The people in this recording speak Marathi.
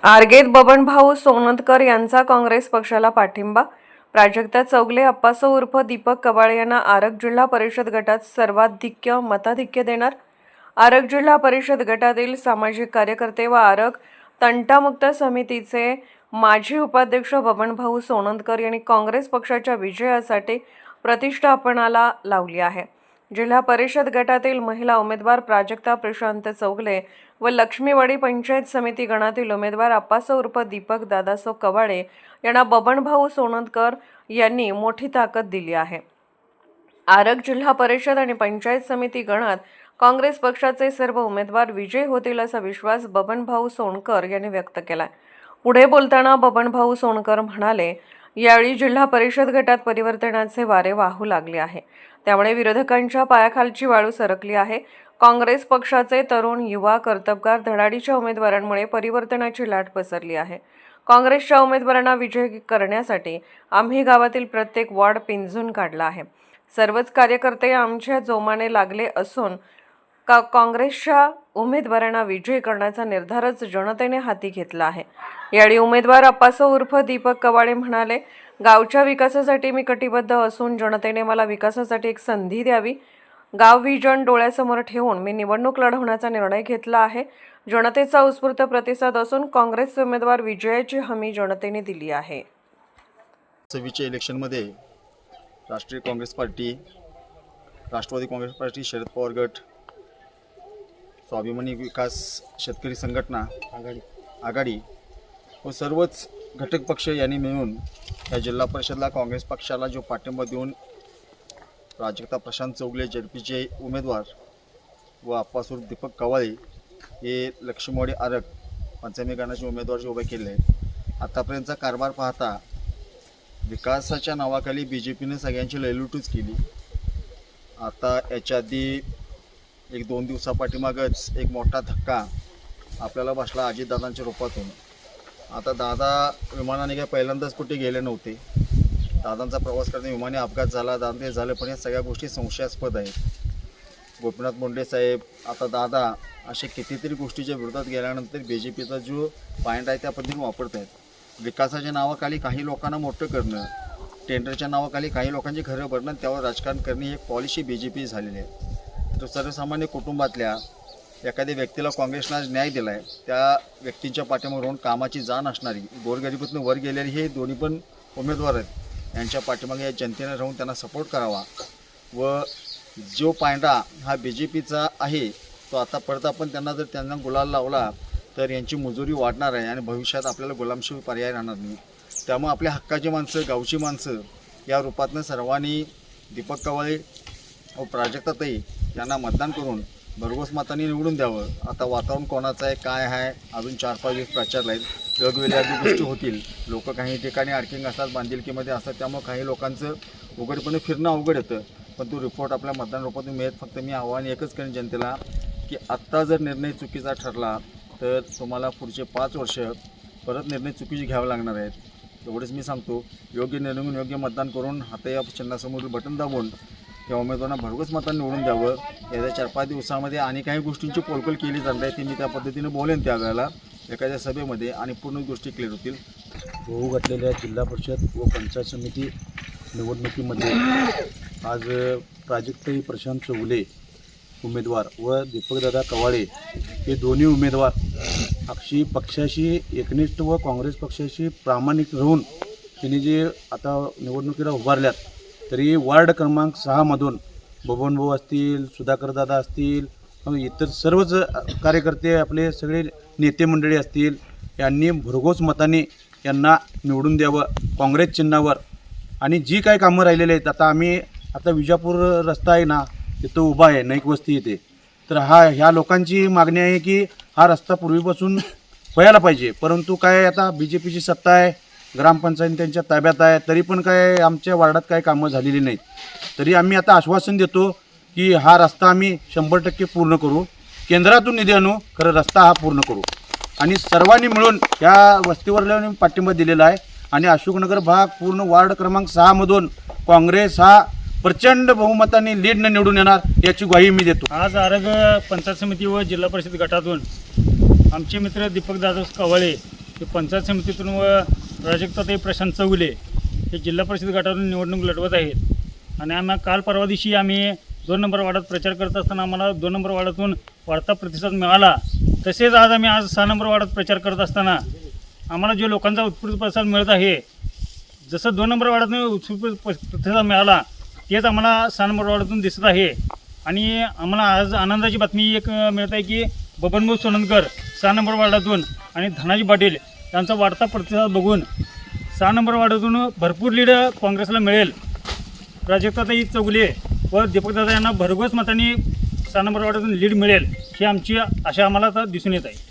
आरगेत बबनभाऊ सोनतकर यांचा काँग्रेस पक्षाला पाठिंबा। प्राजक्ता चौगले अप्पासो उर्फ दीपक कवाळे यांना आरग जिल्हा परिषद गटात सर्वाधिक्य मताधिक्य देणार। आरग जिल्हा परिषद गटातील सामाजिक कार्यकर्ते व आरग तंटामुक्त समितीचे माजी उपाध्यक्ष बबनभाऊ सोनतकर यांनी काँग्रेस पक्षाच्या विजयासाठी प्रतिष्ठा आपणाला लावली आहे। जिल्हा परिषद गटातील महिला उमेदवार प्राजक्ता प्रशांत चौगले व लक्ष्मीवाडी पंचायत समिती गणातील उमेदवार अप्पासो उर्फ दीपक दादासो कवाळे यांना बबनभाऊ सोनतकर यांनी मोठी ताकद दिली आहे। आरग जिल्हा परिषद आणि पंचायत समिती गणात काँग्रेस पक्षाचे सर्व उमेदवार विजयी होतील असा विश्वास बबनभाऊ सोनकर यांनी व्यक्त केला। पुढे बोलताना बबनभाऊ सोनकर म्हणाले, यावेळी जिल्हा परिषद गटात परिवर्तनाचे वारे वाहू लागले आहे, त्यामुळे विरोधकांच्या पायाखालची वाळू सरकली आहे। काँग्रेस पक्षाचे तरुण युवा कर्तबगार धडाडीच्या उमेदवारांमुळे परिवर्तनाची लाट पसरली आहे। काँग्रेसच्या उमेदवारांना विजयी करण्यासाठी आम्ही गावातील प्रत्येक वॉर्ड पिंजून काढला आहे। सर्वच कार्यकर्ते आमच्या जोमाने लागले असून काँग्रेसच्या उमेदवारांना विजयी करण्याचा निर्धारच जनतेने हाती घेतला आहे। यावेळी उमेदवार अप्पासो उर्फ दीपक कवाळे म्हणाले, गावच्या विकासासाठी मी कटिबद्ध असून जनतेने मला विकासासाठी एक संधी द्यावी। गाव विजन डोळ्यासमोर ठेवून मी निवडणूक लढवण्याचा निर्णय घेतला आहे। जनतेचा उत्स्फूर्त प्रतिसाद असून काँग्रेसचे उमेदवार विजयाची हमी जनतेने दिली आहे। 26च्या इलेक्शनमध्ये राष्ट्रीय काँग्रेस पार्टी, राष्ट्रवादी काँग्रेस पार्टी, शरद पवार गट, स्वाभिमानी विकास शेतकरी संघटना आघाडी व सर्वच घटक पक्ष यांनी मिळून या जिल्हा परिषदला काँग्रेस पक्षाला जो पाठिंबा देऊन प्राजक्ता प्रशांत चौगले जेडपीचे उमेदवार व अप्पासो दीपक कवाळे हे लक्ष्मीवाडी आरग पंचमी गणाचे उमेदवार जे उभे केले आहेत। आतापर्यंतचा कारभार पाहता विकासाच्या नावाखाली BJPने सगळ्यांची लयलूटच केली। आता याच्या आधी 1-2 दिवसापाठीमागच एक मोठा धक्का आपल्याला बसला अजितदादांच्या रूपातून। आता दादा विमानाने काय पहिल्यांदाच कुठे गेले नव्हते। दादांचा प्रवास करताना विमानी अपघात झाला, दादा झाले, पण या सगळ्या गोष्टी संशयास्पद आहेत। गोपीनाथ मुंडे साहेब, आता दादा असे कितीतरी गोष्टीच्या विरोधात गेल्यानंतर BJPचा जो पॉईंट आहे त्या पद्धतीने वापरत आहेत। विकासाच्या नावाखाली काही लोकांना मोठं करणं, टेंडरच्या नावाखाली काही लोकांची घरं भरणं, त्यावर राजकारण करणे ही एक पॉलिसी BJP झालेली आहे। तर सर्वसामान्य कुटुंबातल्या एखाद्या व्यक्तीला काँग्रेसनं आज न्याय दिला आहे, त्या व्यक्तींच्या पाठीमागे राहून कामाची जाण असणारी, गोरगरिबीतून वर गेलेली हे दोन्ही पण उमेदवार आहेत। यांच्या पाठीमागे या जनतेने राहून त्यांना सपोर्ट करावा व जो पायंडा हा BJPचा आहे तो आता परत आपण त्यांना गुलाल लावला तर यांची मजुरी वाढणार आहे आणि भविष्यात आपल्याला गुलामशिवाय पर्याय राहणार नाही। त्यामुळे आपल्या हक्काची माणसं, गावची माणसं या रूपातनं सर्वांनी दीपक कवाळे व प्राजक्ताताई यांना मतदान करून भरघोस मतांनी निवडून द्यावं। आता वातावरण कोणाचं आहे, काय आहे, अजून 4-5 दिवस प्रचार आहेत, वेगवेगळ्या गोष्टी होतील। लोक काही ठिकाणी आर्किंग असतात, बांधिलकीमध्ये असतात, त्यामुळे काही लोकांचं उघडपणे फिरणं अवघड येतं। पण तो रिपोर्ट आपल्या मतदान रूपातून मिळत। फक्त मी आव्हान एकच करेन जनतेला की आत्ता जर निर्णय चुकीचा ठरला तर तुम्हाला पुढचे 5 वर्ष परत निर्णय चुकीचे घ्यावे लागणार आहेत। एवढंच मी सांगतो। योग्य निर्णय घेऊन योग्य मतदान करून हातया चिन्हासमोरील बटन दाबून या उमेदवारांना भरघोस मतांनी निवडून द्यावं। येत्या 4-5 दिवसामध्ये आणि काही गोष्टींची पोलकोल केली जाणार आहे, ती मी त्या पद्धतीने बोलेन त्यावेळेला एखाद्या सभेमध्ये आणि पूर्ण गोष्टी क्लिअर होतील। होऊ घातलेल्या जिल्हा परिषद व पंचायत समिती निवडणुकीमध्ये आज प्राजक्ताई प्रशांत चौगले उमेदवार व दीपकदादा कवाळे हे दोन्ही उमेदवार पक्षाशी एकनिष्ठ व काँग्रेस पक्षाशी प्रामाणिक राहून त्यांनी जे आता निवडणुकीला उभारल्यात, तरी वार्ड क्रमांक 6 मधून बबनभाऊ असतील, सुधाकरदादा असतील, इतर सर्वच कार्यकर्ते, आपले सगळे नेते मंडळी असतील, यांनी भरघोस मताने यांना निवडून द्यावं काँग्रेस चिन्हावर। आणि जी काही कामं राहिलेली आहेत, आता विजापूर रस्ता आहे ना, तिथं उभा आहे, नाईक वस्ती येते, तर ह्या लोकांची मागणी आहे की हा रस्ता पूर्वीपासून व्हायला पाहिजे। परंतु काय आता BJPची सत्ता आहे, ग्रामपंचायत त्यांच्या ताब्यात आहे, तरी पण काय आमच्या वार्डात काय कामं झालेली नाहीत। तरी आम्ही आता आश्वासन देतो की हा रस्ता आम्ही 100% पूर्ण करू, केंद्रातून निधी आणू, खरं रस्ता हा पूर्ण करू। आणि सर्वांनी मिळून या वस्तीवर पाठिंबा दिलेला आहे आणि अशोकनगर भाग पूर्ण वार्ड क्रमांक 6 मधून काँग्रेस हा प्रचंड बहुमताने लीडनं निवडून येणार याची ग्वाही मी देतो। आज आरग पंचायत समिती व जिल्हा परिषद गटातून आमचे मित्र दीपक दादा कवाळे की पंचायत समितीतून व प्राजक्ताताई प्रशांत चौगुले हे जिल्हा परिषद गटातून निवडणूक लढवत आहेत. आणि आम्ही काल परवा दिवशी आम्ही 2 नंबर वार्डात प्रचार करत असताना आम्हाला 2 नंबर वार्डातून वाढता प्रतिसाद मिळाला. तसेच आज 6 नंबर वार्डात प्रचार करत असताना आम्हाला जो लोकांचा उत्स्फूर्त प्रतिसाद मिळत आहे, जसं 2 नंबर वार्डातून उत्स्फूर्त प्रतिसाद मिळाला तेच आम्हाला 6 नंबर वार्डातून दिसत आहे. आणि आम्हाला आज आनंदाची बातमी एक मिळत आहे की बबनभाऊ सोनंदकर 6 नंबर वार्डातून आणि धनाजी पाटील यांचा वाढता प्रतिसाद बघून 6 नंबर वार्डातून भरपूर लीड काँग्रेसला मिळेल. प्राजक्ताताई चौगुले व दीपकदादा यांना भरघोस मतांनी 6 नंबर वार्डातून लीड मिळेल ही आमची आशा आम्हाला आता दिसून येत आहे.